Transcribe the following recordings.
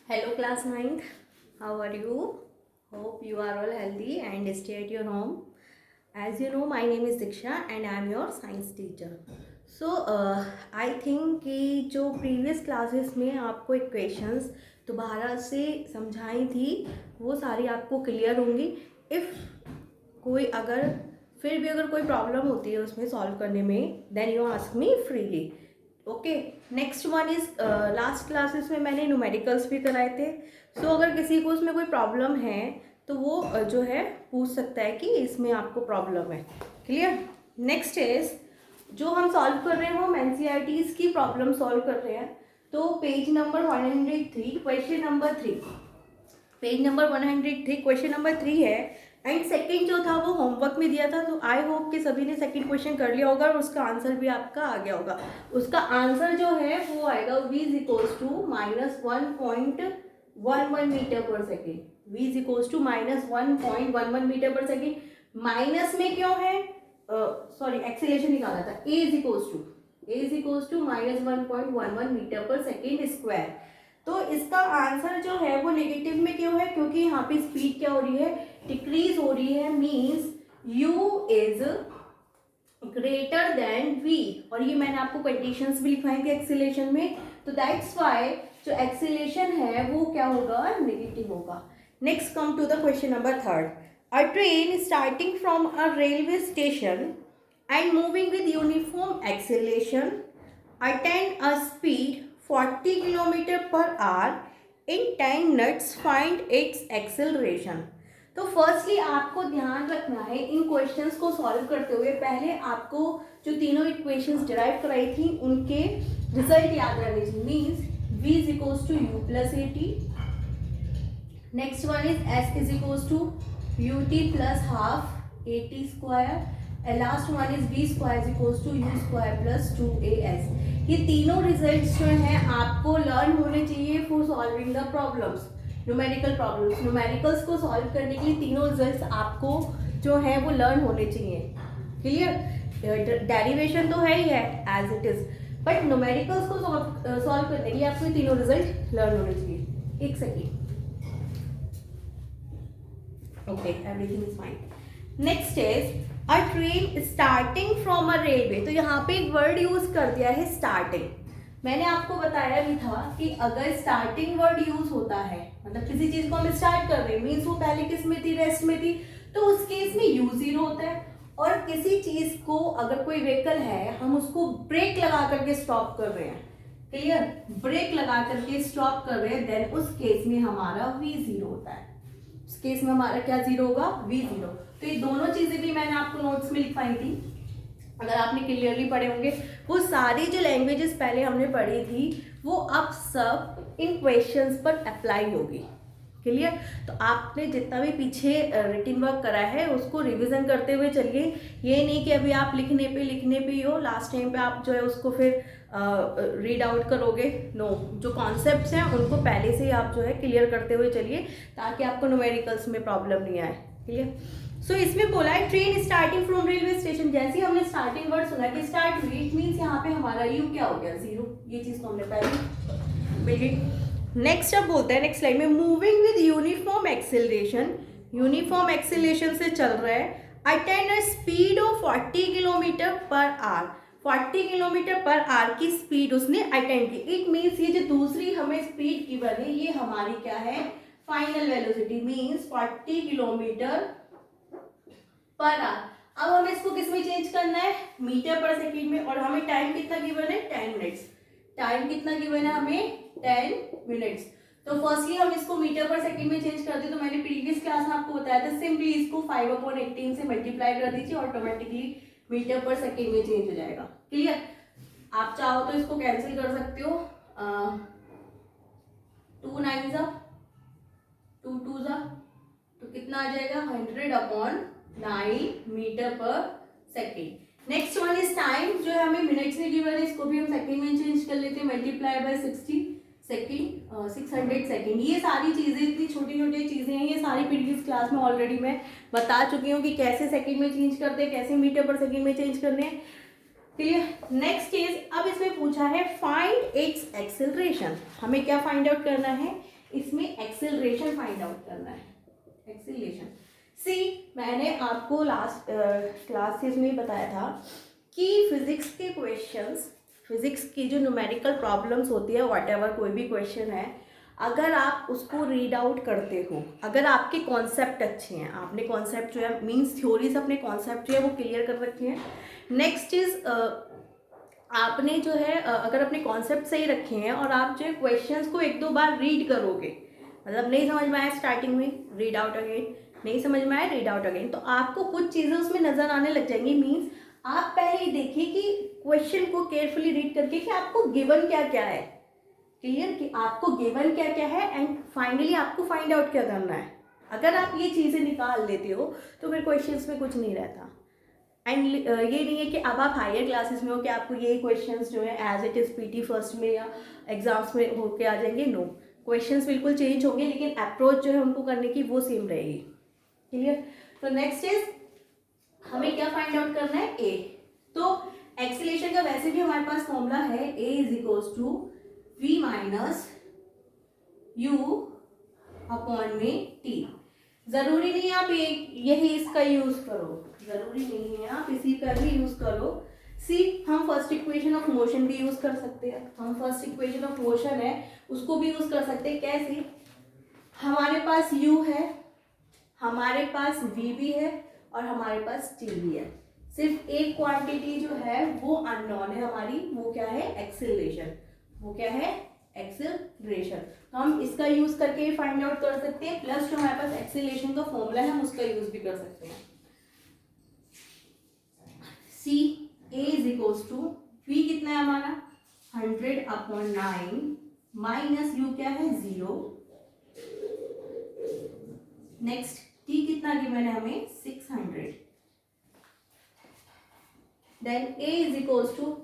Hello class ninth, how are you? Hope you are all healthy and stay at your home. As you know, my name is Diksha and I am your science teacher. I think कि जो previous classes में आपको equations दोबारा से समझाई थी वो सारी आपको clear होंगी. If कोई अगर फिर भी अगर कोई प्रॉब्लम होती है उसमें सॉल्व करने में then you ask me freely. Okay, next one is last classes में मैंने न्यूमेरिकल्स भी कराए थे. सो अगर किसी को उसमें कोई प्रॉब्लम है तो वो जो है पूछ सकता है कि इसमें आपको प्रॉब्लम है. क्लियर. नेक्स्ट इज जो हम सॉल्व कर रहे हैं वो एनसीईआरटीज की प्रॉब्लम सॉल्व कर रहे हैं. तो page number 103 question number 3, page number 103 question number 3 है. एंड सेकंड जो था वो होमवर्क में दिया था. तो आई होप कि सभी ने सेकंड क्वेश्चन कर लिया होगा और उसका आंसर भी आपका आ गया होगा. उसका आंसर जो है वो आएगा v is equals to -1.11 metre per second. v is equals to -1.11 metre per second. Minus में क्यों है, सॉरी एक्सीलरेशन निकाला था. a is equals to -1.11 metre per second square. तो इसका आंसर जो है वो नेगेटिव में क्यों है, क्योंकि यहाँ पे स्पीड क्या हो रही है, डिक्रीज हो रही है. Means u is greater than v. और ये मैंने आपको कंडीशंस भी लिखवाई थी एक्सीलरेशन में. तो दैट्स वाई जो एक्सीलरेशन है वो क्या होगा, नेगेटिव होगा. Next come to the question number 3. A train starting from a railway station and moving with uniform acceleration attain a speed 40 kilometre per hour in 10 minutes. Find its acceleration. तो firstly आपको ध्यान रखना है इन questions को solve करते हुए पहले आपको जो तीनों इक्वेशंस डिराइव कराई थी उनके रिजल्ट याद रहने चाहिए. Means v is equals to u plus a t. Next one is s is equals to u t plus half a t square. And last one is v square is equals to u square plus 2as. ये तीनों results जो हैं आपको learn होने चाहिए for solving the problems, numerical problems. Numericals को solve करने के लिए तीनों रिजल्ट्स आपको जो है वो लर्न होने चाहिए. क्लियर. डेरिवेशन तो है ही है as it is, but numericals को सॉल्व करने के लिए आपको तीनों रिजल्ट लर्न होने चाहिए. एक second. Okay, everything is fine. Next is a train starting from a railway. तो यहाँ पे एक वर्ड यूज कर दिया है स्टार्टिंग. मैंने आपको बताया भी था कि अगर स्टार्टिंग वर्ड यूज होता है मतलब किसी चीज को हम स्टार्ट कर रहे हैं मीन्स वो पहले किस में थी, रेस्ट में थी, तो उस केस में यू जीरो होता है. और किसी चीज को अगर कोई व्हीकल है हम उसको ब्रेक लगा करके स्टॉप कर रहे हैं. क्लियर. ब्रेक लगा करके स्टॉप कर रहे हैं देन उस केस में हमारा वी जीरो होता है. उस केस में हमारा क्या जीरो होगा, वी जीरो. तो ये दोनों चीजें भी मैंने आपको नोट्स में लिखवाई थी, अगर आपने क्लियरली पढ़े होंगे. वो सारी जो लैंग्वेजेस पहले हमने पढ़ी थी वो अब सब इन क्वेश्चंस पर अप्लाई होगी. क्लियर. तो आपने जितना भी पीछे रिटिन वर्क करा है उसको रिवीजन करते हुए चलिए. ये नहीं कि अभी आप लिखने पे ही हो, लास्ट टाइम पे आप जो है उसको फिर रीड आउट करोगे. नो, जो कॉन्सेप्ट्स हैं उनको पहले से ही आप जो है क्लियर करते हुए चलिए ताकि आपको न्यूमेरिकल्स में प्रॉब्लम नहीं आए. क्लियर. सो इसमें बोला है train starting from railway station. जैसे ही हमने स्टार्टिंग वर्ड सुना कि स्टार्ट हुई, इट मीन्स यहाँ पे हमारा यू क्या हो गया, जीरो. ये चीज तो हमने पहले मिली. नेक्स्ट अब बोलता है नेक्स्ट लाइन में moving with uniform acceleration. Uniform acceleration से चल रहा है. Attain a speed of 40 kilometre per our. 40 kilometre per our की स्पीड उसने अटेंड की. इट मीन्स ये जो दूसरी हमें स्पीड की बनी ये हमारी क्या है, final velocity. Means 40 kilometre per our. अब हमें इसको किस में चेंज करना है, मीटर पर सेकेंड में. और हमें टाइम कितना गिवन है, 10 मिनट्स. टाइम कितना गिवन है हमें, 10 मिनट्स. तो फर्स्टली हम इसको मीटर पर सेकेंड में चेंज करते. तो मैंने प्रीवियस क्लास में आपको बताया था सिंपली इसको 5/18 से मल्टीप्लाई कर दीजिए, ऑटोमेटिकली मीटर पर सेकेंड में चेंज हो जाएगा. क्लियर. आप चाहो तो इसको कैंसिल कर सकते हो. 2 9 जा 2 2 जा तो कितना आ जाएगा, 100/9 metre per second. Next one is time. जो है हमें मिनट्स में गिवन है इसको भी हम सेकेंड में चेंज कर लेते हैं. Multiply by 60 second 600 second. ये सारी चीजें इतनी छोटी छोटी चीजें हैं, ये सारी प्रीवियस क्लास में ऑलरेडी मैं बता चुकी हूँ कि कैसे सेकेंड में चेंज करते हैं, कैसे मीटर पर सेकेंड में चेंज करने हैं. क्लियर. नेक्स्ट इज अब इसमें पूछा है फाइंड इट्स एक्सेलरेशन. हमें क्या फाइंड आउट करना है, इसमें एक्सेलरेशन फाइंड आउट करना है, एक्सेलरेशन। सी, मैंने आपको लास्ट क्लासेस में बताया था कि फिजिक्स के क्वेश्चंस, फिजिक्स की जो न्यूमेरिकल प्रॉब्लम्स होती है, व्हाटएवर कोई भी क्वेश्चन है, अगर आप उसको रीड आउट करते हो, अगर आपके कॉन्सेप्ट अच्छे हैं, आपने कॉन्सेप्ट जो है मीन्स थ्योरी से अपने कॉन्सेप्ट जो है वो क्लियर कर रखे हैं। नेक्स्ट इज आपने जो है अगर अपने कॉन्सेप्ट सही रखे हैं और आप जो है क्वेश्चंस को एक दो बार रीड करोगे, मतलब नहीं समझ में आया स्टार्टिंग में, रीड आउट अगेन, नहीं समझ में आया रीड आउट अगेन, तो आपको कुछ चीज़ें उसमें नजर आने लग जाएंगी। मीन्स आप पहले ही देखिए कि क्वेश्चन को केयरफुली रीड करके कि आपको गिवन क्या क्या है, क्लियर कि आपको गिवन क्या क्या है, एंड फाइनली आपको फाइंड आउट क्या करना है। अगर आप ये चीज़ें निकाल लेते हो तो फिर क्वेश्चंस में कुछ नहीं रहता। एंड ये नहीं है कि अब आप हायर क्लासेस में हो कि आपको ये क्वेश्चंस जो है as it is PT first में या एग्जाम्स में होके आ जाएंगे। नो, क्वेश्चंस बिल्कुल चेंज होंगे, लेकिन अप्रोच जो है उनको करने की वो सेम रहेगी, क्लियर। तो नेक्स्ट इज हमें क्या फाइंड आउट करना है, ए। तो एक्सीलरेशन का वैसे भी हमारे पास फॉर्मूला है, a is equals to v minus u upon में टी। जरूरी नहीं आप यही इसका यूज करो, जरूरी नहीं है आप इसी का भी यूज करो। सी, हम फर्स्ट इक्वेशन ऑफ मोशन भी यूज कर सकते हैं, हम फर्स्ट इक्वेशन ऑफ मोशन है उसको भी यूज कर सकते हैं। कैसे, हमारे पास u है, हमारे पास v भी है और हमारे पास t भी है, सिर्फ एक क्वांटिटी जो है वो अननोन है हमारी, वो क्या है, एक्सेलरेशन। वो क्या है, एक्सेलरेशन। तो हम इसका यूज करके फाइंड आउट कर सकते हैं, प्लस जो हमारे पास एक्सेलरेशन का फॉर्मूला है हम उसका यूज भी कर सकते हैं। सी, ए इज इक्वल्स टू वी कितना है हमारा 100/9 माइनस यू क्या है 0। नेक्स्ट टी कितना गिवन है हमें 600। Then a is equals to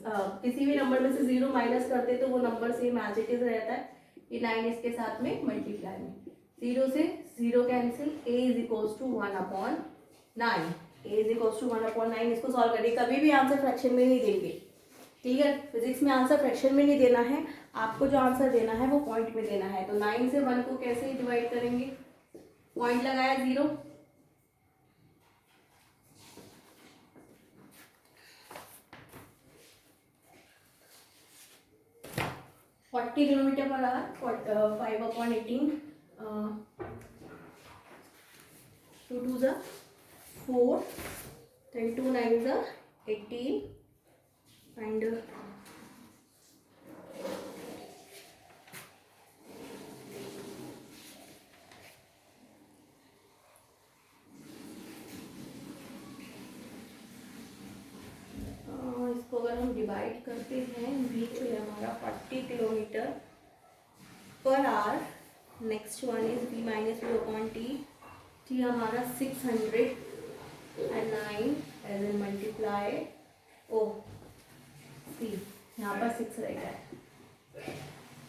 किसी भी नंबर में से 0 माइनस करते तो वो number same as it is रहता है, ये 9 इसके साथ में मल्टीप्लाई में, 0 से 0 cancel, a is equals to 1/9, a is equals to 1/9। इसको सॉल्व करिए, कभी भी आंसर फ्रैक्शन में नहीं देंगे, क्लियर। फिजिक्स में आंसर फ्रैक्शन में नहीं देना है, आपको जो आंसर देना है वो पॉइंट में देना है। तो 9 से 1 को कैसे डिवाइड करेंगे, पॉइंट लगाया 0, 40 किलोमीटर पर आवर, 5/18, 2 2 ज़ा 4, then 2 9 ज़ा 18 and इसको अगर हम डिवाइड करते हैं, वी जो है हमारा 40 kilometre per hour. Next one is v minus u upon t, t हमारा 600 and 9 एज एन मल्टीप्लाई, ओ सी यहाँ पर 6 रहेगा,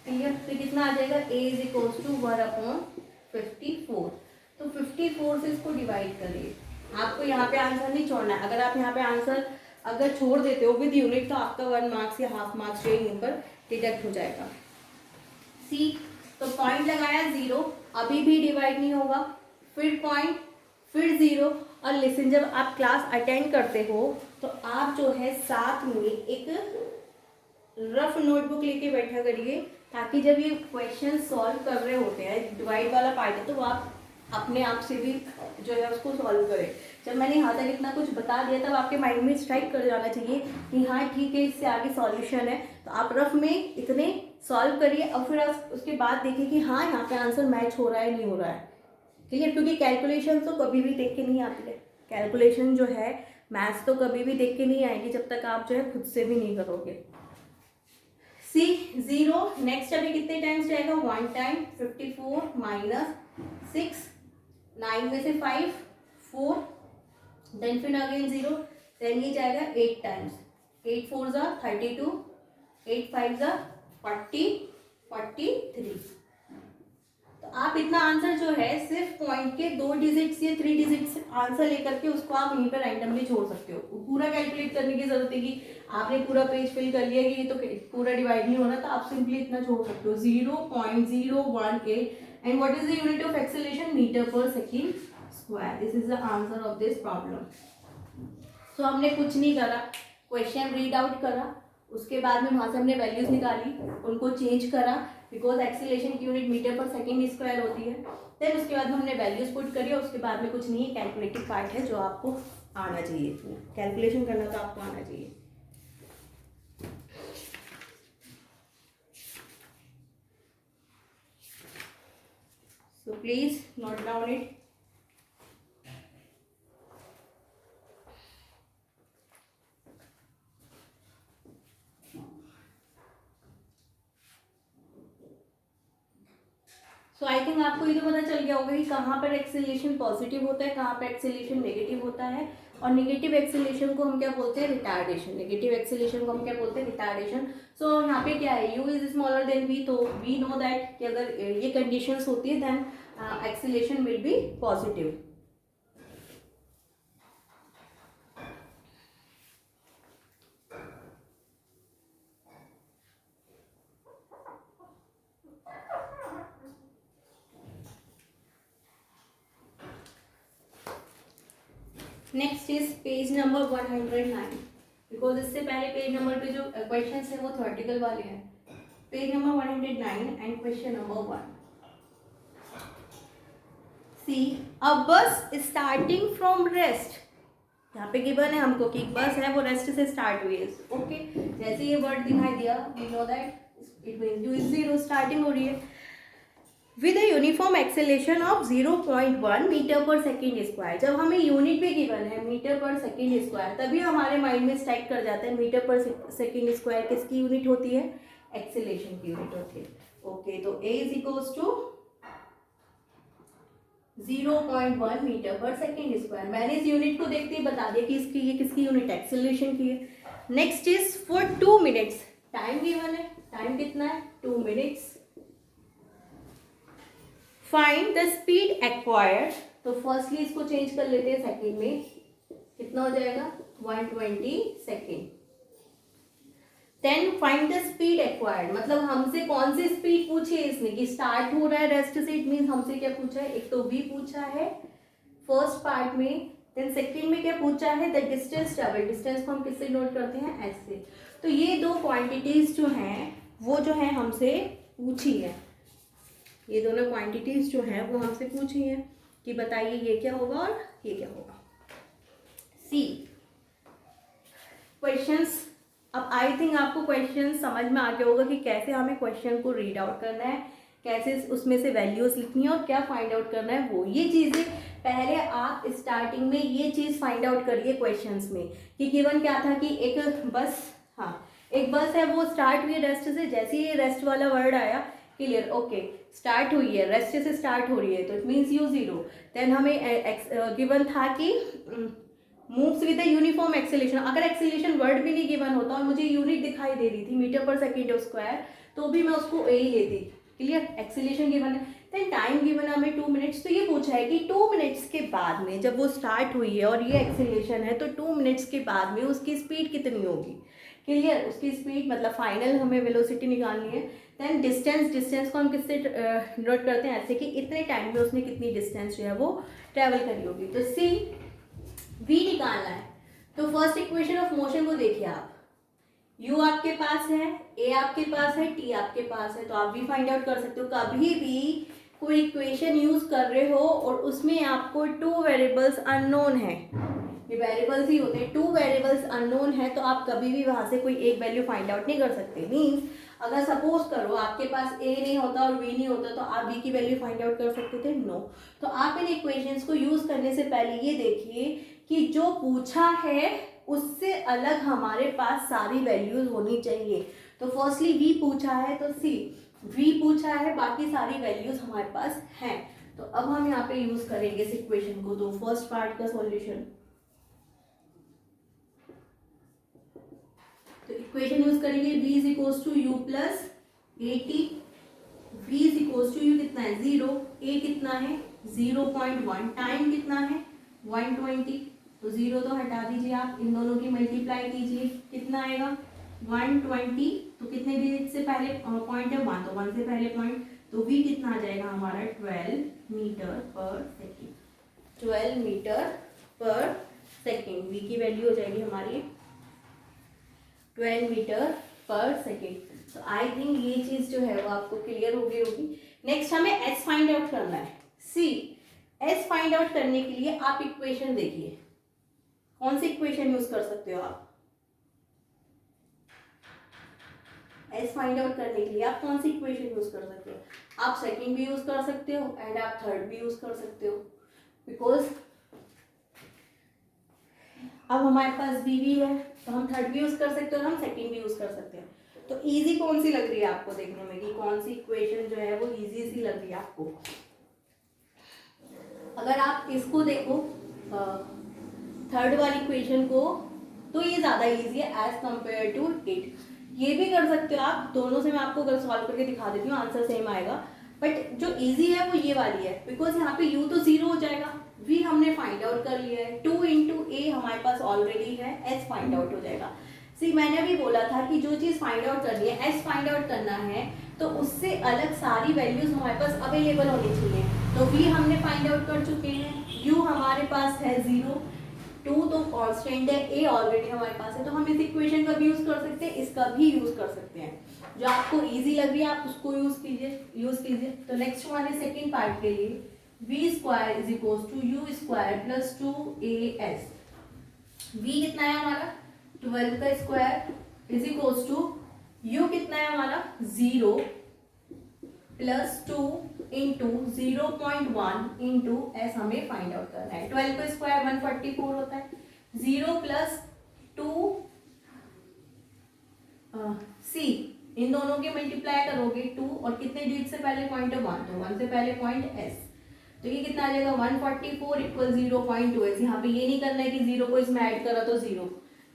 क्लियर। तो कितना आ जाएगा, ए इज इक्वल्स टू 1/54। तो 54 से इसको डिवाइड करिए, आपको यहाँ पे आंसर नहीं छोड़ना है। अगर आप यहाँ पे आंसर अगर छोड़ देते हो विद यूनिट तो आपका 1 मार्क्स या हाफ मार्क्स जो यहीं पर डिडक्ट हो जाएगा। सी, तो पॉइंट लगाया 0, अभी भी डिवाइड नहीं होगा, फिर पॉइंट, फिर 0। और लिसन, जब आप क्लास अटेंड करते हो तो आप जो है साथ में एक रफ नोटबुक लेके बैठा करिए, ताकि जब ये क्वेश्चन सॉल्व कर रहे होते हैं, डिवाइड वाला पार्ट है, तो आप अपने आप से भी जो है उसको सॉल्व करें। जब मैंने यहाँ तक इतना कुछ बता दिया तब आपके माइंड में स्ट्राइक कर जाना चाहिए कि हाँ ठीक है, इससे आगे सॉल्यूशन है। तो आप रफ में इतने सॉल्व करिए और फिर उसके बाद देखिए कि हाँ यहाँ पे आंसर मैच हो रहा है नहीं हो रहा है, क्लियर। क्योंकि कैलकुलेशन तो कभी भी देख के नहीं आती है, कैलकुलेशन जो है मैथ्स तो कभी भी देख के नहीं आएगी जब तक आप जो है खुद से भी नहीं करोगे। सी 0, नेक्स्ट अभी कितने टाइम्स जाएगा, 1 टाइम, 54 माइनस 6, 9 में से 5 4, देन फिर अगेन 0, देन ये जाएगा 8 टाइम्स, 8 4 ज़ा 32, 8 5 ज़ा 40, 43। तो आप इतना आंसर जो है सिर्फ पॉइंट के 2 डिजिट्स या 3 डिजिट्स आंसर लेकर के उसको आप यहीं पर रैंडमली छोड़ सकते हो, पूरा कैलकुलेट करने की जरूरत है कि आपने पूरा पेज फिल कर लिया कि ये तो पूरा डिवाइड नहीं होना, तो आप सिंपली इतना छोड़ सकते हो 0.018 and what is the unit of acceleration metre per second square. This is the answer of this problem. So हमने कुछ नहीं करा, क्वेश्चन रीड आउट करा, उसके बाद में वहाँ से हमने वैल्यूज निकाली, उनको चेंज करा बिकॉज एक्सेलरेशन की unit metre per second square होती है. देन उसके बाद में हमने वैल्यूज पुट करी और उसके बाद में कुछ नहीं, कैलकुलेटिव पार्ट है जो आपको आना चाहिए, कैलकुलेशन करना तो आपको आना चाहिए. So please note down it. So I think आपको ये तो पता चल गया होगा कि कहाँ पर एक्सेलरेशन पॉजिटिव होता है, कहाँ पर एक्सेलरेशन नेगेटिव होता है. और नेगेटिव एक्सेलरेशन को हम क्या बोलते हैं, रिटार्डेशन. नेगेटिव एक्सेलरेशन को हम क्या बोलते हैं, रिटार्डेशन. सो यहाँ पे क्या है, u is smaller than v, तो वी नो दैट कि अगर ये कंडीशंस होती है then acceleration will be positive. Next is page number 109 because इससे पहले पेज नंबर पे जो क्वेश्चंस है वो थ्योरेटिकल वाले हैं. Page number 109 and question number 1. सी अ बस स्टार्टिंग फ्रॉम रेस्ट. यहाँ पे गिवन है हमको कि बस है वो रेस्ट से स्टार्ट हुई है. ओके, जैसे ये वर्ड दिखाई दिया we know that it means u is zero, starting हो रही है with a uniform acceleration of 0.1 metre per second square. जब हमें यूनिट भी गिवन है मीटर पर सेकेंड स्क्वायर, तभी हमारे माइंड में स्ट्राइक कर जाता है मीटर पर सेकेंड स्क्वायर किसकी यूनिट होती है, एक्सेलरेशन की यूनिट होती है. ओके, तो a is equals to 0.1 metre per second square. मैंने इस यूनिट को देखते ही बता दिया कि इसकी ये किसकी यूनिट, एक्सेलरेशन की है. Next is for 2 minutes. Time given है, टाइम कितना है 2 minutes. Find the speed acquired. तो फर्स्टली इसको चेंज कर लेते हैं सेकेंड में, कितना हो जाएगा 120 second. Then find the speed acquired, मतलब हमसे कौन सी स्पीड पूछी है इसने कि स्टार्ट हो रहा है रेस्ट से. इट मीन्स हमसे क्या पूछा है, एक तो v पूछा है फर्स्ट पार्ट में, देन सेकेंड में क्या पूछा है द डिस्टेंस ट्रेवल. डिस्टेंस को हम किससे नोट करते हैं, s से. तो ये दो क्वांटिटीज जो हैं वो जो है हमसे पूछी है, ये दोनों क्वांटिटीज जो हैं वो हमसे पूछी हैं कि बताइए ये क्या होगा और ये क्या होगा. सी क्वेश्चंस. अब आई थिंक आपको क्वेश्चन समझ में आ गया होगा कि कैसे हमें क्वेश्चन को रीड आउट करना है, कैसे उसमें से वैल्यूज लिखनी है और क्या फाइंड आउट करना है. वो ये चीज़ें पहले आप स्टार्टिंग में ये चीज़ फाइंड आउट करिए क्वेश्चंस में कि गिवन क्या था कि एक बस, हाँ एक बस है वो स्टार्ट हुई है रेस्ट से. जैसे ही रेस्ट वाला वर्ड आया, क्लियर, ओके स्टार्ट हुई है रेस्ट से स्टार्ट हो रही है तो it means u zero. Then हमें गिवन था कि moves with the uniform acceleration. अगर एक्सेलरेशन वर्ड भी नहीं गिवन होता और मुझे यूनिट दिखाई दे रही थी मीटर पर सेकेंड स्क्वायर, तो भी मैं उसको ए ही लेती. क्लियर, एक्सेलरेशन गिवन है. देन टाइम गिवन है हमें 2 मिनट्स. तो ये पूछा है कि 2 मिनट्स के बाद में जब वो स्टार्ट हुई है और ये एक्सेलरेशन है तो 2 मिनट्स के बाद में उसकी स्पीड कितनी होगी. क्लियर, उसकी स्पीड मतलब फाइनल हमें वेलोसिटी निकालनी है. देन डिस्टेंस, डिस्टेंस को हम किससे नोट करते हैं, ऐसे कि इतने टाइम में उसने कितनी डिस्टेंस जो है वो ट्रेवल करी होगी. तो सी v निकालना है. तो फर्स्ट इक्वेशन ऑफ मोशन को देखिए आप, u आपके पास है, a आपके पास है, t आपके पास है, तो आप v फाइंड आउट कर सकते हो. कभी भी कोई इक्वेशन यूज कर रहे हो और उसमें आपको 2 वेरिएबल्स अननोन है, ये वेरिएबल्स ही होते हैं, 2 वेरिएबल्स अननोन है, तो आप कभी भी वहां से कोई एक वैल्यू फाइंड आउट नहीं कर सकते. मीन्स अगर सपोज करो आपके पास a नहीं होता और v नहीं होता तो आप v की वैल्यू फाइंड आउट कर सकते थे, नो. तो आप इन इक्वेशंस को यूज करने से पहले ये देखिए कि जो पूछा है उससे अलग हमारे पास सारी वैल्यूज होनी चाहिए. तो फर्स्टली v पूछा है तो सी v पूछा है, बाकी सारी वैल्यूज हमारे पास हैं. तो अब हम यहाँ पे यूज करेंगे इस इक्वेशन को. तो फर्स्ट पार्ट का सॉल्यूशन, तो इक्वेशन यूज करेंगे v is equals to u plus a t. v is equals to u कितना है 0, a कितना है 0.1, टाइम कितना है 120. तो 0 तो हटा दीजिए आप, इन दोनों की मल्टीप्लाई कीजिए, कितना आएगा 120। तो कितने डिजिट से पहले पॉइंट है 1, तो 1 से पहले पॉइंट, तो v कितना आ जाएगा हमारा 12 metre per second. 12 metre per second v की वैल्यू हो जाएगी हमारी 12 मीटर पर सेकेंड। तो आई थिंक ये चीज जो है वो आपको क्लियर हो गई होगी। नेक्स्ट हमें s फाइंड आउट करना है। सी s फाइंड आउट करने के लिए आप इक्वेशन देखिए, कौन सी इक्वेशन यूज कर सकते हो आप s फाइंड आउट करने के लिए? आप कौन सी इक्वेशन यूज कर सकते हो? आप सेकंड भी यूज कर सकते हो एंड आप थर्ड भी यूज कर सकते हो, बिकॉज अब हमारे पास bb है तो हम थर्ड भी यूज कर सकते हो और हम सेकंड भी यूज कर सकते हैं। तो इजी कौन सी लग रही है आपको देखने में कि कौन सी इक्वेशन जो है वो इजी सी लग रही है आपको? अगर आप इसको देखो थर्ड वाली इक्वेशन को, तो ये ज्यादा इजी है एज कंपेयर टू इट। ये भी कर सकते हो आप, दोनों से मैं आपको अगर सॉल्व करके दिखा देती हूँ आंसर सेम आएगा, बट जो इजी है वो ये वाली है, बिकॉज यहाँ पे u तो 0 हो जाएगा, v हमने फाइंड आउट कर लिया है, 2 इंटू ए हमारे पास ऑलरेडी है, s फाइंड आउट हो जाएगा। सी मैंने अभी बोला था कि जो चीज फाइंड आउट करनी है, s फाइंड आउट करना है, तो उससे अलग सारी वैल्यूज हमारे पास अवेलेबल होनी चाहिए। तो v हमने फाइंड आउट कर चुके हैं, u हमारे पास है 0, 2 तो कांस्टेंट है, a ऑलरेडी हमारे पास है, तो हम इस इक्वेशन का भी यूज कर सकते हैं, इसका भी यूज कर सकते हैं। जो आपको इजी लग रही है आप उसको यूज कीजिए। तो नेक्स्ट हमारे सेकंड पार्ट के लिए v square is equals to u square plus 2as। v कितना है हमारा 12 का square is equals to u कितना है हमारा 0 प्लस 2 इंटू 0.1 इंटू एस हमें फाइंड आउट करना है। 12 का स्क्वायर 144 होता है, 0 प्लस 2 सी, इन दोनों के मल्टीप्लाई करोगे 2 और कितने डिजिट से पहले पॉइंट है 1, तो 1 से पहले पॉइंट एस, तो ये कितना आ जाएगा 144 इक्वल 0.2 एस। यहाँ पे ये नहीं करना है कि 0 को इसमें ऐड करा तो 0।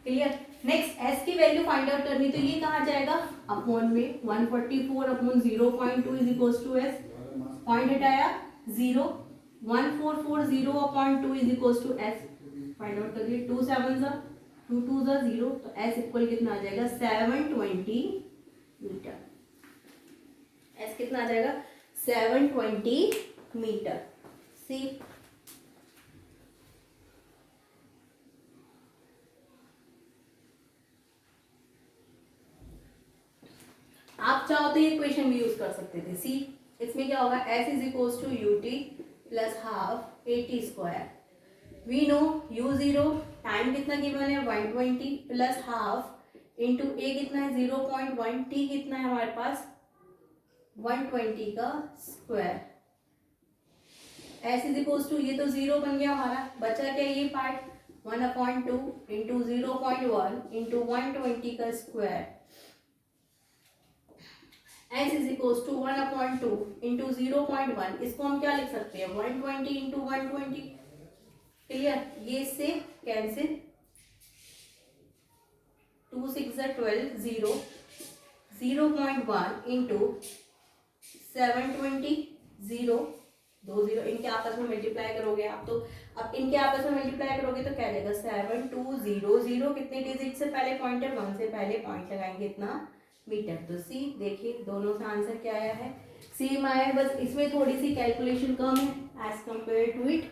क्लियर? नेक्स्ट एस की वैल्यू फाइंड आउट करनी, तो ये कहाँ जाएगा अपॉन में 144 upon 0.2 is equals to s, point हटाया 0, 1440 upon 2 is equals to s, find out करिए 2 7 जा 2 2 जा 0, तो एस इक्वल कितना आ जाएगा 720 मीटर। एस कितना आ जाएगा 720 मीटर। सी आप चाहो तो ये इक्वेशन भी यूज कर सकते थे। सी इसमें क्या होगा s is equals to u t plus half a t square. We know u0 time कितना गिवन है 120 प्लस हाफ इंटू ए कितना है 0.1, टी कितना है हमारे पास 120 का square. s is equals to ये तो 0 बन गया हमारा, बचा क्या ये पार्ट 1/2 इंटू 0.1 इंटू 120 का square. s is equals to 1/2 into 0.1, इसको हम क्या लिख सकते हैं 120 इंटू 120। क्लियर? ये इससे कैंसिल, 2 6 12 0, 0.1 इंटू 720 0, 2 0 इनके आपस में मल्टीप्लाई करोगे आप, तो अब इनके आपस में मल्टीप्लाई करोगे तो क्या जाएगा 7200, कितने डिजिट से पहले पॉइंट है 1 से पहले पॉइंट लगाएंगे इतना मीटर। तो सी देखिए दोनों से आंसर क्या आया है, सेम आया है, बस इसमें थोड़ी सी कैलकुलेशन कम है एज कंपेयर टू इट।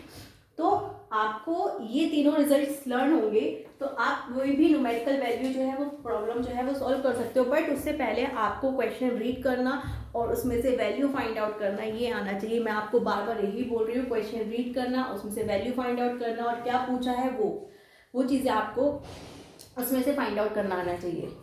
तो आपको ये तीनों रिजल्ट्स लर्न होंगे तो आप कोई भी न्यूमेरिकल वैल्यू जो है वो प्रॉब्लम जो है वो सॉल्व कर सकते हो, बट उससे पहले आपको क्वेश्चन रीड करना और उसमें से वैल्यू फाइंड आउट करना ये आना चाहिए। मैं आपको बार बार यही बोल रही हूँ, क्वेश्चन रीड करना, उसमें से वैल्यू फाइंड आउट करना और क्या पूछा है वो चीज़ें आपको उसमें से फाइंड आउट करना आना चाहिए।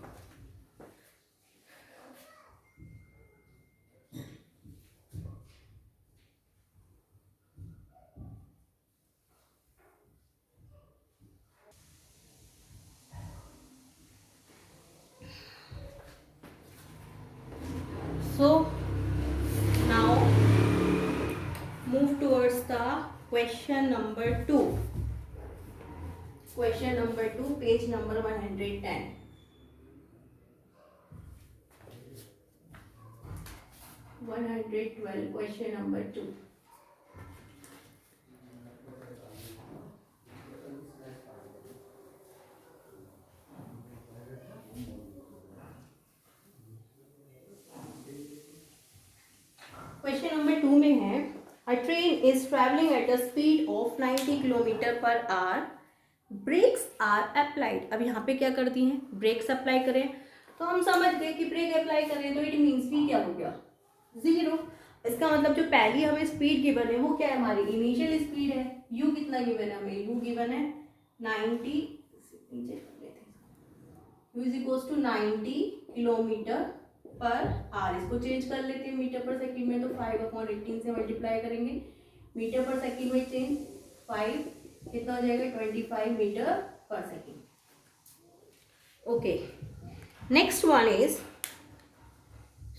So now move towards the question number 2. Question number 2, page number 110. 112, question number 2. is traveling at a speed of 90 kilometre per hour, brakes are applied. अब यहाँ पे क्या कर दी हैं, ब्रेक्स अप्लाई करें, तो हम समझ गए कि ब्रेक अप्लाई करें तो इट मीन्स भी क्या हो गया, 0। इसका मतलब जो पहली हमें स्पीड गिवन है वो क्या है, हमारी इनिशियल स्पीड है। यू कितना गिवन है हमें, यू गिवन है 90, u is equals to 90 kilometre per hour. इसको चेंज कर लेते हैं मीटर पर सेकंड में, तो 5/18 से मल्टीप्लाई करेंगे, मीटर पर सेकंड में चेंज 5 कितना हो जाएगा 25 मीटर पर second. Okay, next one is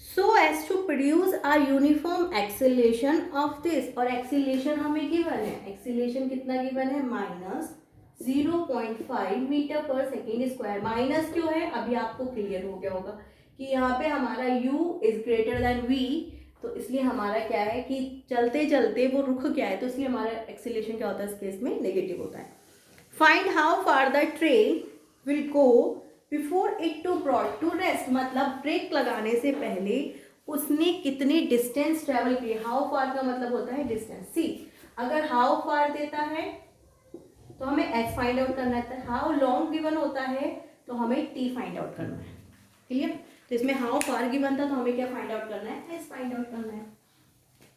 so as to produce a uniform acceleration of this, और एक्सीलरेशन हमें गिवन है, एक्सीलरेशन कितना गिवन है, -0.5 metre per second square. Minus क्यों है, अभी आपको क्लियर हो गया होगा कि यहाँ पे हमारा u is greater than v, तो इसलिए हमारा क्या है कि चलते चलते वो रुक गया है, तो इसलिए हमारा एक्सीलरेशन क्या होता है इस केस में, नेगेटिव होता है। Find how far the train will go before it to brought to rest, मतलब ब्रेक लगाने से पहले उसने कितने डिस्टेंस ट्रेवल किए। हाउ फार का मतलब होता है डिस्टेंस। सी, अगर हाउ फार देता है तो हमें एस फाइंड आउट करना है, हाउ लॉन्ग गिवन होता है तो हमें टी फाइंड आउट करना है। क्लियर, तो इसमें हाउ फार गिवन था तो हमें क्या फाइंड आउट करना है, एस फाइंड आउट करना है।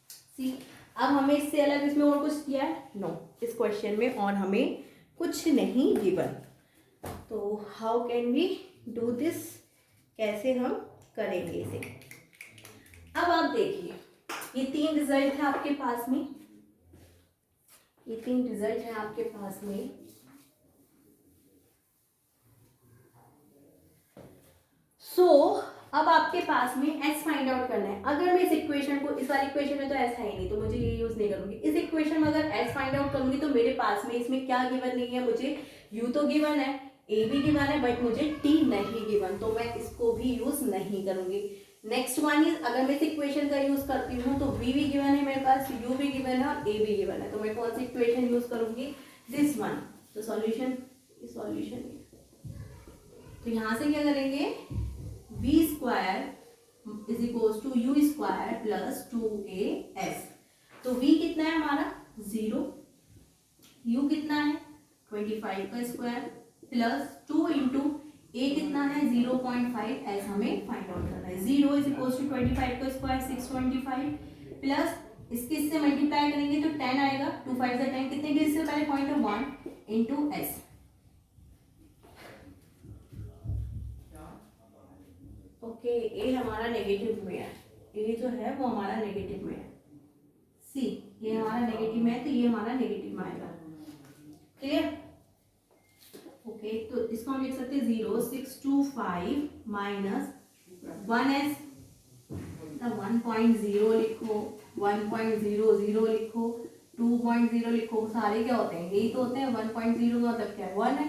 सी, अब हमें इससे अलग इसमें और कुछ किया है, नो, इस क्वेश्चन में और हमें कुछ नहीं गिवन, तो how can we do this, कैसे हम करेंगे इसे। अब आप देखिए, ये 3 रिजल्ट है आपके पास में, ये 3 रिजल्ट है आपके पास में। अब आपके पास में एस फाइंड आउट करना है। अगर मैं इस इक्वेशन को, इस वाली इक्वेशन में तो एस है ही नहीं तो मुझे ये यूज नहीं करूंगी। इस इक्वेशन में अगर एस फाइंड आउट करूंगी तो मेरे पास में इसमें क्या गिवन नहीं है, मुझे यू तो गिवन है, ए भी गिवन है, बट मुझे टी नहीं गिवन, तो मैं इसको भी यूज नहीं करूंगी। नेक्स्ट वन इज, अगर मैं इस इक्वेशन का यूज करती हूँ तो वी भी गिवन है मेरे पास, यू भी गिवन है और ए भी गिवन है, तो मैं कौन सी इक्वेशन यूज करूंगी, दिस वन। तो सॉल्यूशन तो यहाँ से क्या करेंगे, v square is equals to u square plus 2as। तो v कितना है हमारा 0, u कितना है 25 का स्क्वायर प्लस 2 इंटू a कितना है 0.5, ऐसा हमें फाइंड आउट करना है। 0 इज इक्वल्स टू 25 का स्क्वायर 625 प्लस इसके इससे मल्टीप्लाई करेंगे तो 10 आएगा, 2 5 से 10 कितने के, इससे पहले पॉइंट है 1 इंटू एस। ओके, ए हमारा नेगेटिव में है, ए जो है वो हमारा नेगेटिव में है। सी, ये हमारा नेगेटिव में है तो ये हमारा नेगेटिव में आएगा। क्लियर, ओके, तो इसको हम लिख सकते हैं 0.625 माइनस 1s, 1.0 लिखो, 1.00 लिखो, 2.0 लिखो, सारे क्या होते हैं, यही तो होते हैं। 1.0 का मतलब क्या है, 1 है।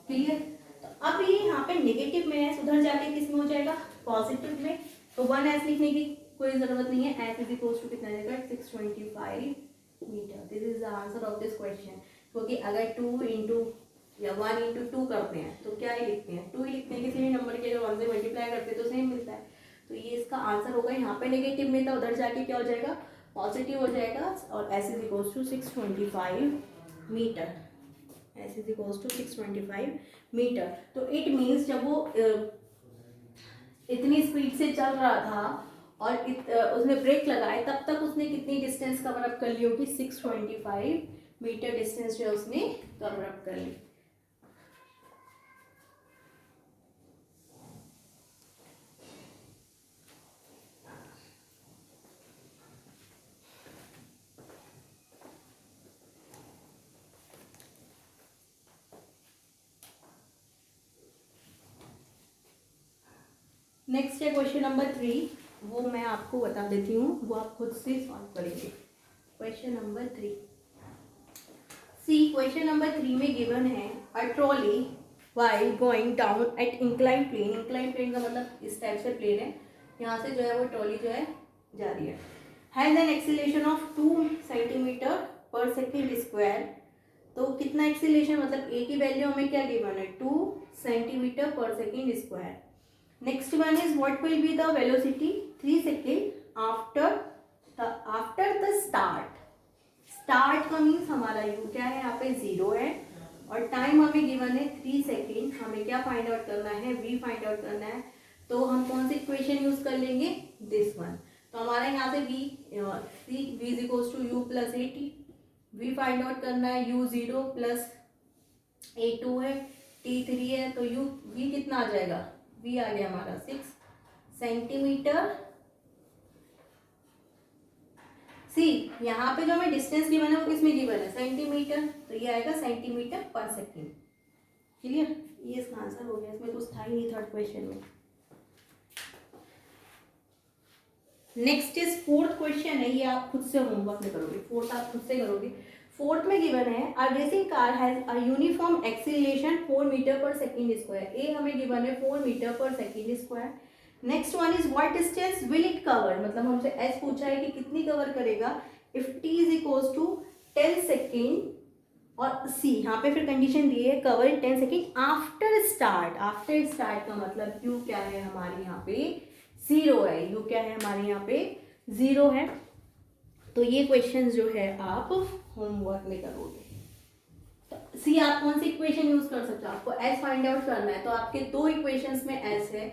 क्लियर, तो अब ये यहाँ पे नेगेटिव में है, उधर जाके किस में हो जाएगा, पॉजिटिव में, तो 1s लिखने की कोई जरूरत नहीं है। s इज इक्वल्स टू कितना जाएगा 625 metre. This is the answer of this question. क्योंकि अगर 2 इंटू या 1 इंटू 2 करते हैं तो क्या ही लिखते हैं, 2 ही लिखते हैं, किसी भी नंबर के अगर 1 से मल्टीप्लाई करते हैं तो सेम मिलता है। तो ये इसका आंसर होगा, यहाँ पे नेगेटिव में था, उधर जाके क्या हो जाएगा, पॉजिटिव हो जाएगा। और s is equals to 625 metre, s is equals to 625 metre. तो इट मीन्स जब वो इतनी स्पीड से चल रहा था और उसने ब्रेक लगाए, तब तक उसने कितनी डिस्टेंस कवर अप कर ली होगी, 625 मीटर डिस्टेंस जो है उसने कवर अप कर ली। नेक्स्ट है क्वेश्चन नंबर 3, वो मैं आपको बता देती हूँ, वो आप खुद से सॉल्व करेंगे। Question number 3, C, question number 3 में गिवन है a trolley while going down at incline plane. Incline plane का मतलब इस टाइप से प्लेन है, यहाँ से जो है वो ट्रॉली जो है जा रही है, has an acceleration of 2 centimetre पर सेकेंड स्क्वायर। तो कितना एक्सीलरेशन, मतलब ए की वैल्यू हमें क्या गिवन है, 2 सेंटीमीटर पर second square. Next one is what will be the velocity 3 seconds after the start. Start का मीन्स हमारा यू क्या है, यहाँ पे 0 है, और टाइम हमें गिवन है 3 सेकेंड। हमें क्या फाइंड आउट करना है, वी फाइंड आउट करना है। तो हम कौन सी इक्वेशन यूज कर लेंगे, दिस वन। तो हमारा यहाँ से v is equals to u plus a t. V find out करना है, यू 0 प्लस ए 2 है, टी 3 है, तो यू वी कितना आ जाएगा, वी आ गया हमारा 6 सेंटीमीटर। सी यहाँ पे जो हमें डिस्टेंस गिवन है वो किसमें गिवन है, सेंटीमीटर, तो ये आएगा सेंटीमीटर पर सेकेंड। क्लियर, ये इसका आंसर हो गया, इसमें कुछ था ही नहीं थर्ड क्वेश्चन में। नेक्स्ट इज फोर्थ क्वेश्चन है, ये आप खुद से होमवर्क में करोगे, फोर्थ आप खुद से करोगे। फोर्थ में गिवन है a racing car has a uniform acceleration 4 metre per second square. A हमें गिवन है 4 metre per second square. Next one is what distance will it cover, मतलब हमसे एस पूछा है कि कितनी कवर करेगा if t is equals to 10 second, और सी यहाँ पे फिर कंडीशन दी है cover in 10 second after start. After start का मतलब यू क्या है हमारे यहाँ पे 0 है, यू क्या है हमारे यहाँ पे 0 है। तो ये क्वेश्चन जो है आप होमवर्क में करोगे। तो सी आप कौन सी इक्वेशन यूज कर सकते हो, आपको एस फाइंड आउट करना है, तो आपके दो इक्वेशंस में एस है,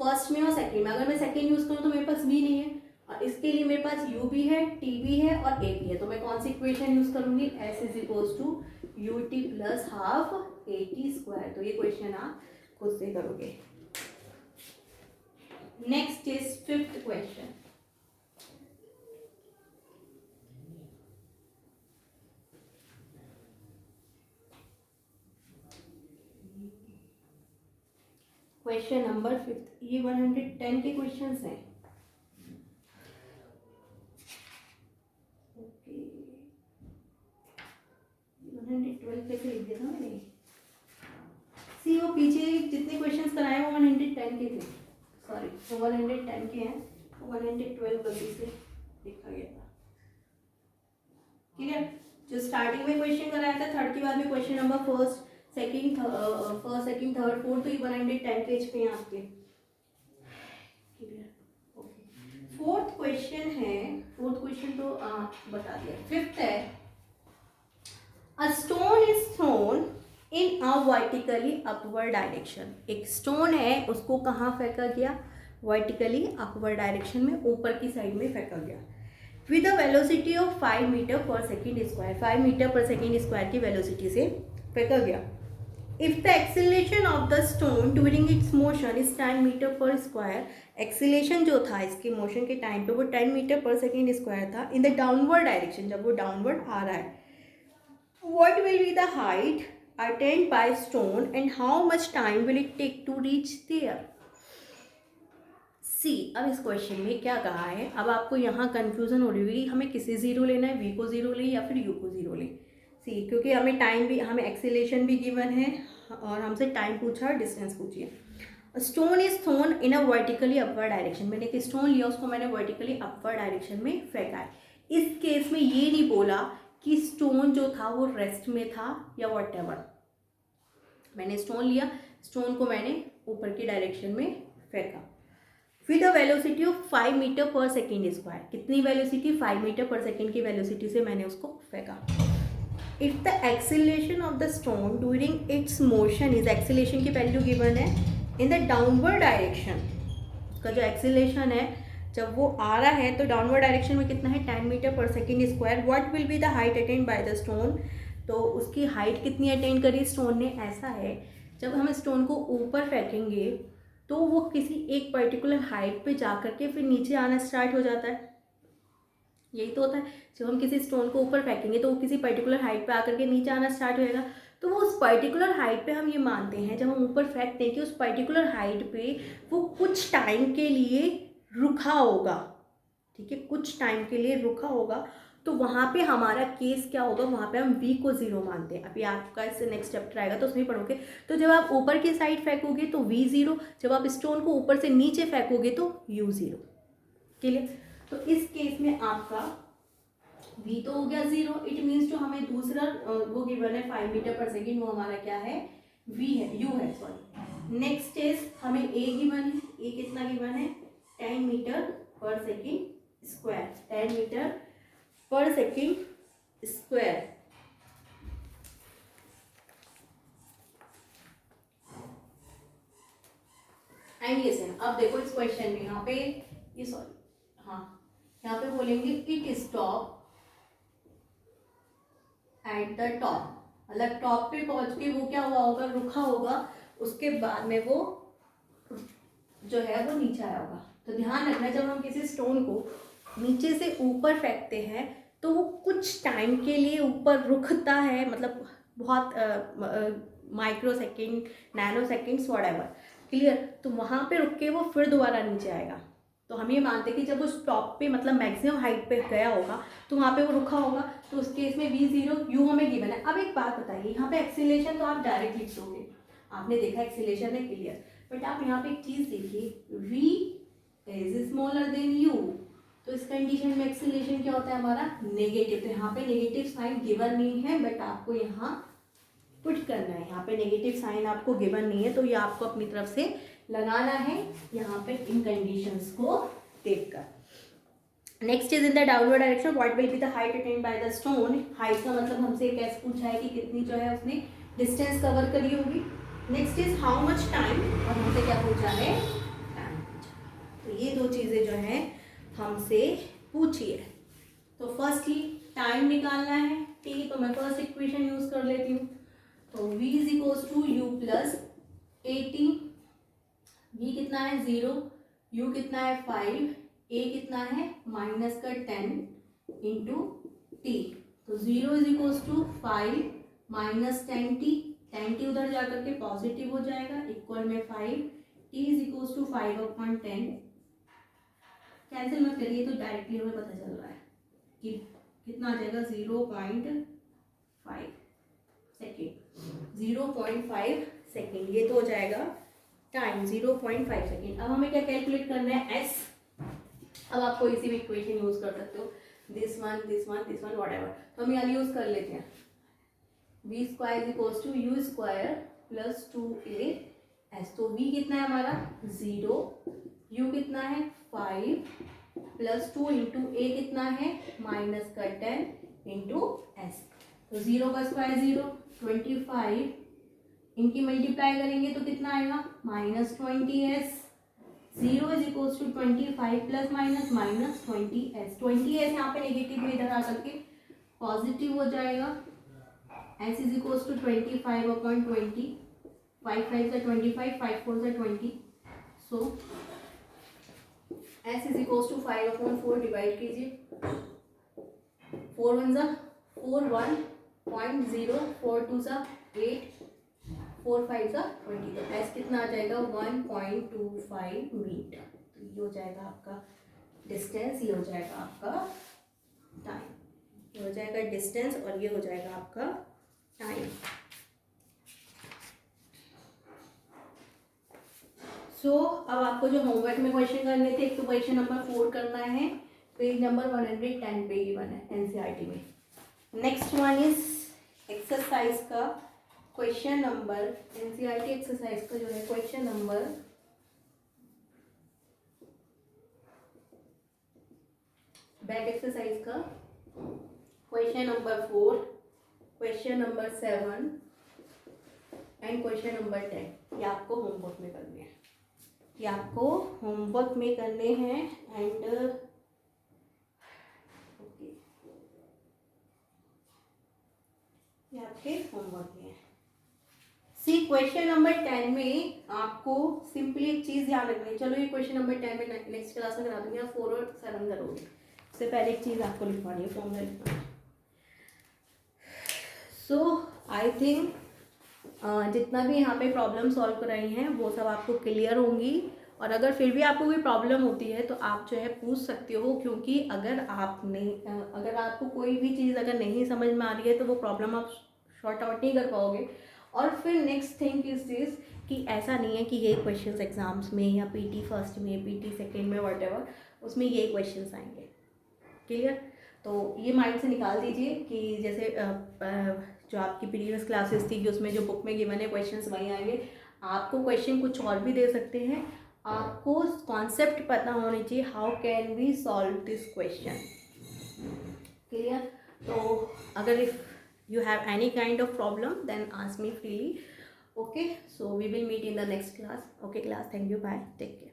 फर्स्ट में और सेकंड में। अगर मैं सेकंड यूज करूँ तो मेरे पास बी नहीं है, और इसके लिए मेरे पास यू भी है, टी भी है और ए भी है, तो मैं कौन सी इक्वेशन यूज करूंगी, s is equals to u t plus half a t square. तो ये क्वेश्चन आप खुद से करोगे। Next is fifth question. Question number 5, ये 110 के क्वेश्चंस हैं। ओके 112 कैसे लिख दिया था मैंने, सी वो पीछे जितने क्वेश्चंस कराए वो 110 के थे, सॉरी वो 110 के हैं, 112 गलती से लिखा गया था। ठीक है, जो स्टार्टिंग में क्वेश्चन कराया था थर्ड के बाद में question number first second third fourth, तो ये 110 पेज पे हैं आपके। ओके, फोर्थ क्वेश्चन है, फोर्थ क्वेश्चन तो बता दिया। फिफ्थ है a stone is thrown in a vertically upward direction. एक स्टोन है, उसको कहाँ फेंका गया, वर्टिकली अपवर्ड डायरेक्शन में, ऊपर की साइड में फेंका गया, with a velocity of 5 metre per second square. 5 metre per second square की वेलोसिटी से फेंका गया। If the acceleration of the stone during its motion is 10 metre पर स्क्वायर, एक्सीलेशन जो था इसके मोशन के टाइम पे वो 10 मीटर पर सेकेंड स्क्वायर था, इन द डाउनवर्ड डायरेक्शन, जब वो डाउनवर्ड आ रहा है, what will be the height attained by stone and how much time will it take to reach there? सी अब इस क्वेश्चन में क्या कहा है, अब आपको यहाँ कंफ्यूजन हो रही होगी हमें किसे जीरो लेना है, वी को जीरो ले या फिर यू को जीरो ले। सी क्योंकि हमें टाइम भी, हमें एक्सीलेशन भी गिवन है और हमसे टाइम पूछा और डिस्टेंस पूछी है। Stone is thrown in a vertically upward direction, मैंने एक स्टोन लिया, उसको मैंने वर्टिकली अपवर्ड डायरेक्शन में फेंका है। इस केस में ये नहीं बोला कि स्टोन जो था वो रेस्ट में था या व्हाटएवर, मैंने स्टोन लिया, स्टोन को मैंने ऊपर की डायरेक्शन में फेंका with a velocity of 5 metre per second square. कितनी वेलोसिटी, 5 मीटर पर सेकेंड की वेलोसिटी से मैंने उसको फेंका। If the acceleration of the stone during its motion is, acceleration की वैल्यू गिवन है इन द डाउनवर्ड डायरेक्शन, उसका जो एक्सीलरेशन है जब वो आ रहा है तो डाउनवर्ड डायरेक्शन में कितना है, 10 metre per second square. What will be the height attend by the stone, तो उसकी हाइट कितनी अटेंड करी स्टोन ने। ऐसा है जब हम स्टोन को ऊपर फेंकेंगे तो वो किसी एक पर्टिकुलर हाइट पे जा करके फिर नीचे आना स्टार्ट हो जाता है, यही तो होता है। जब हम किसी स्टोन को ऊपर फेंकेंगे तो वो किसी पर्टिकुलर हाइट पे आकर के नीचे आना स्टार्ट हो जाएगा, तो वो उस पर्टिकुलर हाइट पे हम ये मानते हैं जब हम ऊपर फेंकते हैं कि उस पर्टिकुलर हाइट पे वो कुछ टाइम के लिए रुका होगा, ठीक है, कुछ टाइम के लिए रुका होगा, तो वहाँ पे हमारा केस क्या होगा, वहाँ पे हम v को जीरो मानते हैं। अभी आपका इससे नेक्स्ट चैप्टर आएगा तो उसमें पढ़ोगे। तो जब आप ऊपर की साइड फेंकोगे तो v जीरो, जब आप स्टोन को ऊपर से नीचे फेंकोगे तो u जीरो। क्लियर, तो इस केस में आपका v तो हो गया जीरो, इट मीन्स जो हमें दूसरा वो गिवन है 5 मीटर पर सेकेंड, वो हमारा क्या है, v है, u है, सॉरी। नेक्स्ट इज हमें a गिवन है, a कितना गिवन है, 10 metre per second square, 10 metre per second square and listen. अब देखो इस क्वेश्चन में यहाँ पे ये सॉरी हाँ यहाँ पे बोलेंगे it stop at the top, मतलब टॉप पे पहुंच के वो क्या हुआ होगा, रुका होगा, उसके बाद में वो जो है वो नीचे आया होगा। तो ध्यान रखना जब हम किसी स्टोन को नीचे से ऊपर फेंकते हैं तो वो कुछ टाइम के लिए ऊपर रुकता है, मतलब बहुत micro second, nano seconds whatever, clear. तो वहाँ पे रुक के वो फिर दोबारा नीचे आएगा। तो हम ये मानते हैं कि जब उस टॉप पे मतलब मैक्सिमम हाइट पे गया होगा तो वहाँ पे वो रुका होगा, तो उस केस में v0 u हमें गिवन है। अब एक बात बताइए, यहाँ पे एक्सीलरेशन तो आप डायरेक्ट लिख दोगे, आपने देखा एक्सीलरेशन है, क्लियर। बट आप यहाँ पे एक चीज़ देखिए, v is smaller then u, तो इस कंडीशन में एक्सीलरेशन क्या होता है हमारा, नेगेटिव। तो यहाँ पे नेगेटिव साइन गिवन नहीं है, बट आपको यहाँ पुट करना है। यहाँ पे नेगेटिव साइन आपको गिवन नहीं है, तो ये आपको अपनी तरफ से लगाना है यहाँ पे इन कंडीशंस को देखकर। Next is in the downward direction what will be the height attend by the stone. Height का मतलब हमसे कैसे पूछा है कि कितनी जो है उसने डिस्टेंस कवर करी होगी। Next is how much time, और हमसे क्या पूछा है, टाइम पूछा। तो ये दो चीज़ें जो हैं हमसे पूछी है। तो फर्स्टली टाइम निकालना है, ठीक है। तो मैं फर्स्ट इक्वेशन यूज कर लेती हूँ। तो v is equals to u plus 80, v कितना है 0, u कितना है 5, a कितना है माइनस का 10 इंटू टी। तो 0 is equals to 5 minus 10t, 10t उधर जाकर के पॉजिटिव हो जाएगा, इक्वल में 5, t is equals to 5/10। Cancel मत करिए, तो डायरेक्टली हमें पता चल रहा है कि कितना आ जाएगा 0.5 सेकेंड, 0.5 सेकेंड, ये तो हो जाएगा टाइम 0.5 सेकेंड। अब हमें क्या कैलकुलेट करना है, s। अब आप कोई सी भी इक्वेशन यूज कर सकते हो, this one this one this one whatever. तो हम यहाँ यूज कर लेते हैं v square is equals to u square plus 2as। तो v कितना है हमारा 0, u कितना है 5 प्लस 2 इंटू a कितना है माइनस का 10 इंटू s। तो 0 का स्क्वायर 0, 25, इनकी मल्टीप्लाई करेंगे तो कितना आएगा minus 20s। 0 is equals to 25 plus minus minus 20s। 20s यहाँ पे नेगेटिव में इधर आकर के पॉजिटिव हो जाएगा। s इज इक्वल्स टू 25/20, 5 5 से 25, 5 4 से 20। So s is equals to 5/4 divide कीजिए, 4 1 ज़ा 4 1.0, 4 2 ज़ा 8, 4 5 ज़ा 20। तो s कितना आ जाएगा 1.25 मीटर। तो ये हो जाएगा आपका डिस्टेंस, ये हो जाएगा आपका टाइम, ये हो जाएगा डिस्टेंस और ये हो जाएगा आपका टाइम। सो अब आपको जो होमवर्क में क्वेश्चन करने थे, एक तो क्वेश्चन नंबर 4 करना है, पेज नंबर 110 पे गिवन है एनसीईआरटी में। नेक्स्ट वन इज एक्सरसाइज का क्वेश्चन नंबर, एनसीईआरटी एक्सरसाइज का जो है क्वेश्चन नंबर बैक एक्सरसाइज का question number 4, question number 7 and question number 10। ये आपको होमवर्क में करने हैं, ये आपको होमवर्क में करने हैं एंड ओके, ये आपके होमवर्क में है। सी क्वेश्चन नंबर 10 में आपको सिंपली एक चीज़ याद रखनी है। चलो ये क्वेश्चन नंबर 10 में नेक्स्ट क्लास में करा दूंगी, आप 4 और 7 करोगे। इससे पहले एक चीज़ आपको लिखवानी है, फॉर्मूला लिखवाना है। सो आई थिंक जितना भी यहाँ पे प्रॉब्लम सॉल्व कराई हैं वो सब आपको क्लियर होंगी, और अगर फिर भी आपको कोई प्रॉब्लम होती है तो आप जो है पूछ सकते हो, क्योंकि अगर आपको कोई भी चीज़ अगर नहीं समझ में आ रही है तो वो प्रॉब्लम आप शॉर्ट आउट नहीं कर पाओगे। और फिर नेक्स्ट थिंग इज दिस कि ऐसा नहीं है कि ये क्वेश्चंस एग्जाम्स में या पीटी फर्स्ट में, पीटी सेकेंड में, व्हाटएवर उसमें ये क्वेश्चंस आएंगे, क्लियर। तो ये माइंड से निकाल दीजिए कि जैसे जो आपकी प्रीवियस क्लासेस थी कि उसमें जो बुक में गिवन है क्वेश्चंस वहीं आएंगे। आपको क्वेश्चन कुछ और भी दे सकते हैं, आपको कॉन्सेप्ट पता होनी चाहिए, how can we solve this question, clear. तो अगर if you have any kind of problem, then ask me freely. Okay, so we will meet in the next class. Okay class, thank you, bye, take care.